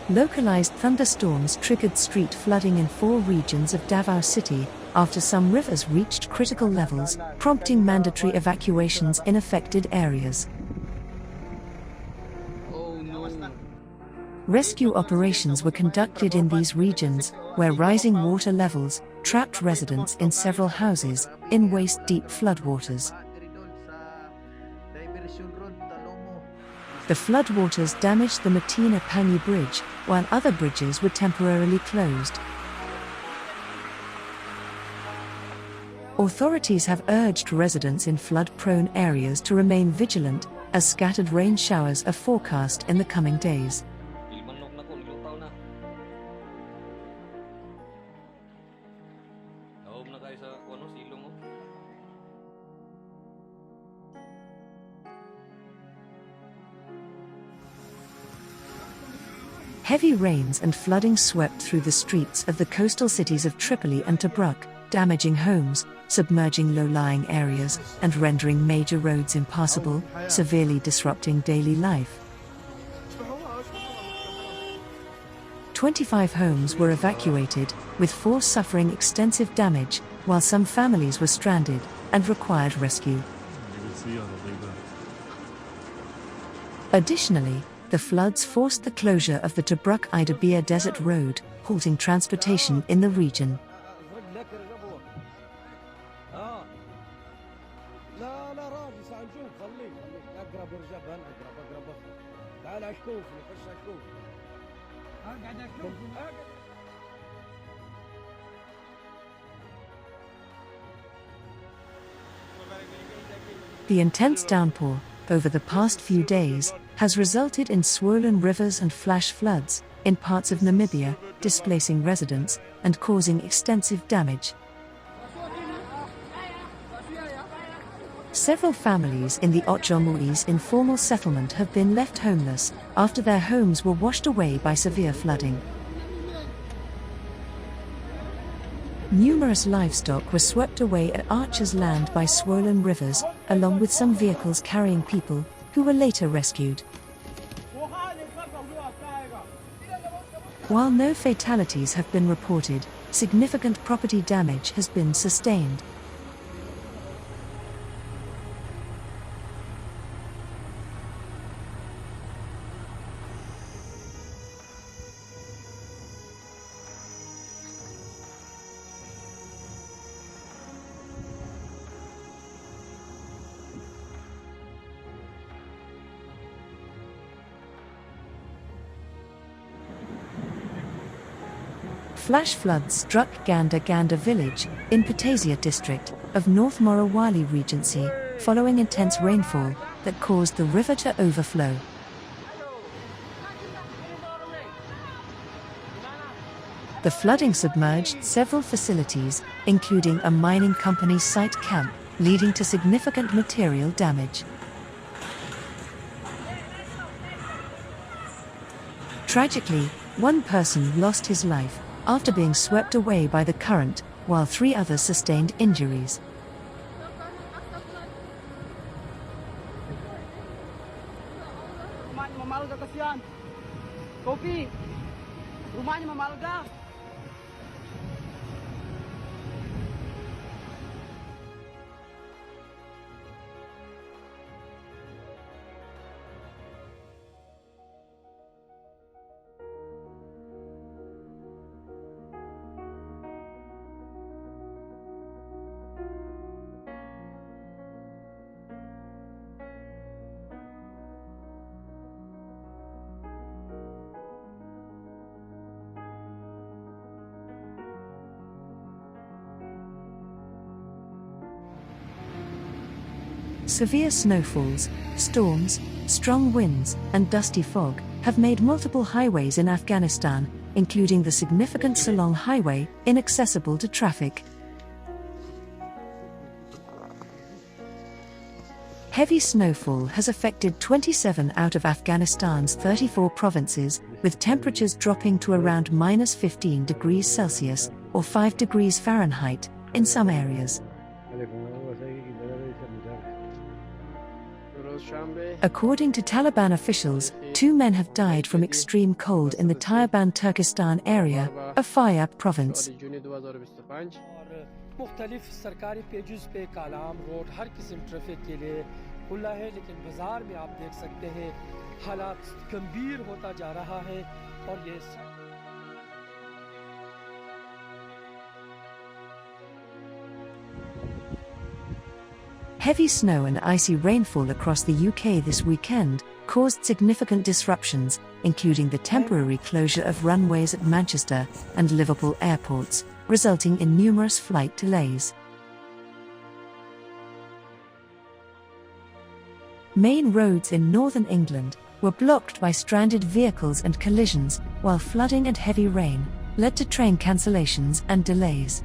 Localized thunderstorms triggered street flooding in 4 regions of Davao City, after some rivers reached critical levels, prompting mandatory evacuations in affected areas. Rescue operations were conducted in these regions, where rising water levels trapped residents in several houses in waist-deep floodwaters. The floodwaters damaged the Matina-Panyu Bridge, while other bridges were temporarily closed. Authorities have urged residents in flood-prone areas to remain vigilant, as scattered rain showers are forecast in the coming days. Heavy rains and flooding swept through the streets of the coastal cities of Tripoli and Tobruk, damaging homes, submerging low-lying areas, and rendering major roads impassable, severely disrupting daily life. 25 homes were evacuated, with 4 suffering extensive damage, while some families were stranded and required rescue. Additionally, the floods forced the closure of the Tobruk-Idabia Desert Road, halting transportation in the region. The intense downpour, over the past few days, has resulted in swollen rivers and flash floods in parts of Namibia, displacing residents and causing extensive damage. Several families in the Otjomuis informal settlement have been left homeless after their homes were washed away by severe flooding. Numerous livestock were swept away at Archer's Land by swollen rivers, along with some vehicles carrying people, who were later rescued. While no fatalities have been reported, significant property damage has been sustained. Flash floods struck Ganda Ganda village, in Patasia district, of North Morowali Regency, following intense rainfall that caused the river to overflow. The flooding submerged several facilities, including a mining company's site camp, leading to significant material damage. Tragically, one person lost his life after being swept away by the current, while 3 others sustained injuries. Severe snowfalls, storms, strong winds, and dusty fog have made multiple highways in Afghanistan, including the significant Salong Highway, inaccessible to traffic. Heavy snowfall has affected 27 out of Afghanistan's 34 provinces, with temperatures dropping to around -15 degrees Celsius, or 5 degrees Fahrenheit, in some areas. According to Taliban officials, 2 men have died from extreme cold in the Tayaban Turkestan area, a Faryab province. मुख्तलिफ सरकारी pages पे Kalam road हर किस्म traffic के लिए खुला है, लेकिन बाजार में आप देख सकते हैं हालात गंभीर होता जा रहा है और ये Heavy snow and icy rainfall across the UK this weekend caused significant disruptions, including the temporary closure of runways at Manchester and Liverpool airports, resulting in numerous flight delays. Main roads in northern England were blocked by stranded vehicles and collisions, while flooding and heavy rain led to train cancellations and delays.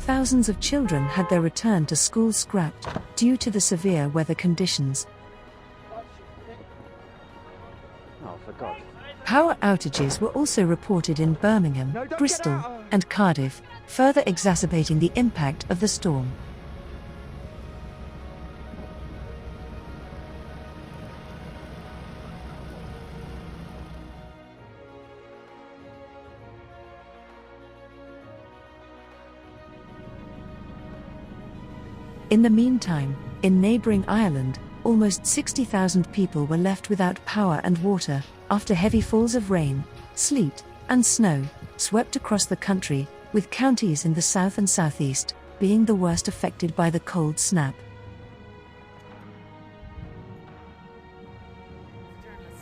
Thousands of children had their return to school scrapped due to the severe weather conditions. Oh, for God. Power outages were also reported in Birmingham, Bristol, and Cardiff, further exacerbating the impact of the storm. In the meantime, in neighbouring Ireland, almost 60,000 people were left without power and water after heavy falls of rain, sleet, and snow swept across the country, with counties in the south and southeast being the worst affected by the cold snap.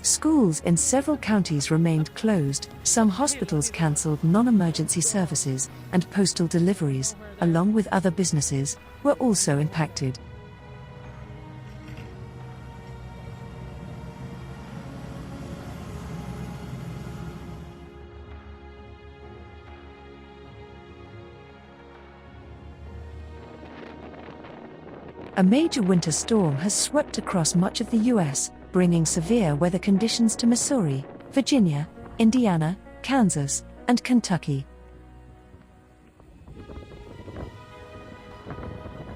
Schools in several counties remained closed, some hospitals cancelled non-emergency services, and postal deliveries, along with other businesses, were also impacted. A major winter storm has swept across much of the U.S., bringing severe weather conditions to Missouri, Virginia, Indiana, Kansas, and Kentucky.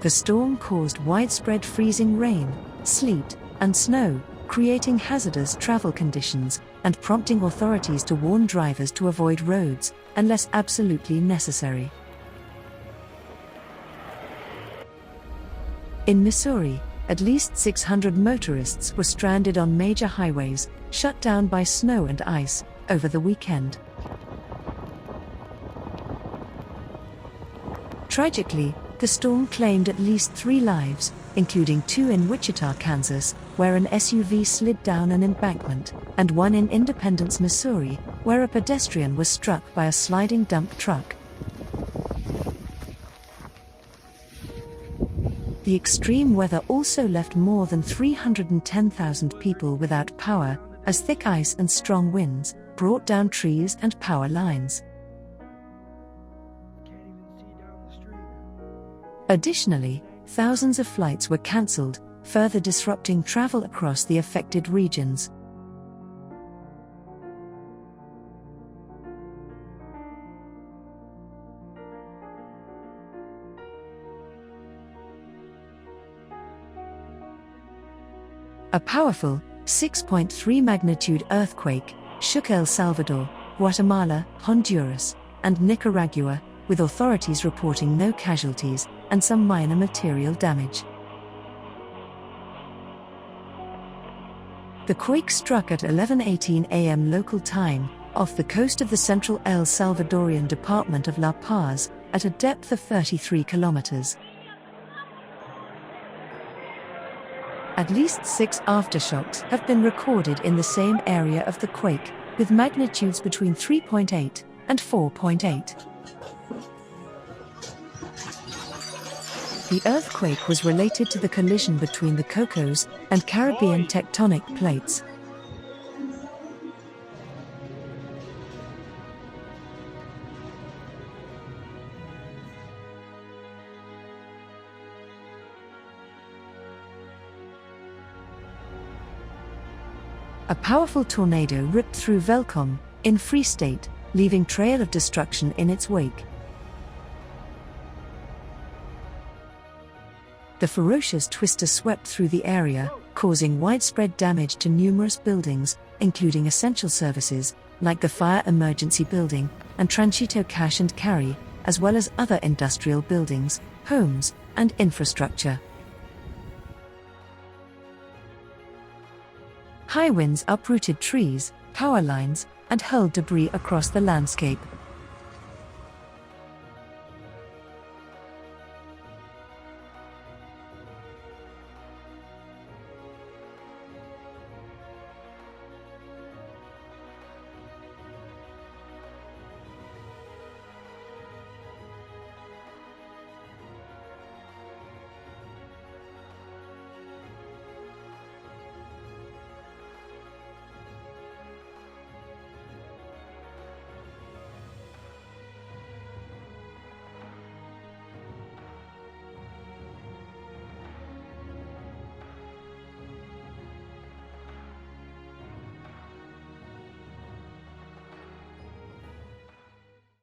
The storm caused widespread freezing rain, sleet, and snow, creating hazardous travel conditions and prompting authorities to warn drivers to avoid roads unless absolutely necessary. In Missouri, at least 600 motorists were stranded on major highways, shut down by snow and ice, over the weekend. Tragically, the storm claimed at least 3 lives, including 2 in Wichita, Kansas, where an SUV slid down an embankment, and 1 in Independence, Missouri, where a pedestrian was struck by a sliding dump truck. The extreme weather also left more than 310,000 people without power, as thick ice and strong winds brought down trees and power lines. Additionally, thousands of flights were cancelled, further disrupting travel across the affected regions. A powerful 6.3 magnitude earthquake shook El Salvador, Guatemala, Honduras, and Nicaragua, with authorities reporting no casualties and some minor material damage. The quake struck at 11:18 a.m. local time, off the coast of the central El Salvadorian department of La Paz, at a depth of 33 kilometers. At least 6 aftershocks have been recorded in the same area of the quake, with magnitudes between 3.8 and 4.8. The earthquake was related to the collision between the Cocos and Caribbean tectonic plates. A powerful tornado ripped through Velcom, in Free State, leaving trail of destruction in its wake. The ferocious twister swept through the area, causing widespread damage to numerous buildings, including essential services, like the Fire Emergency Building and Tranchito Cash and Carry, as well as other industrial buildings, homes, and infrastructure. High winds uprooted trees, power lines, and hurled debris across the landscape.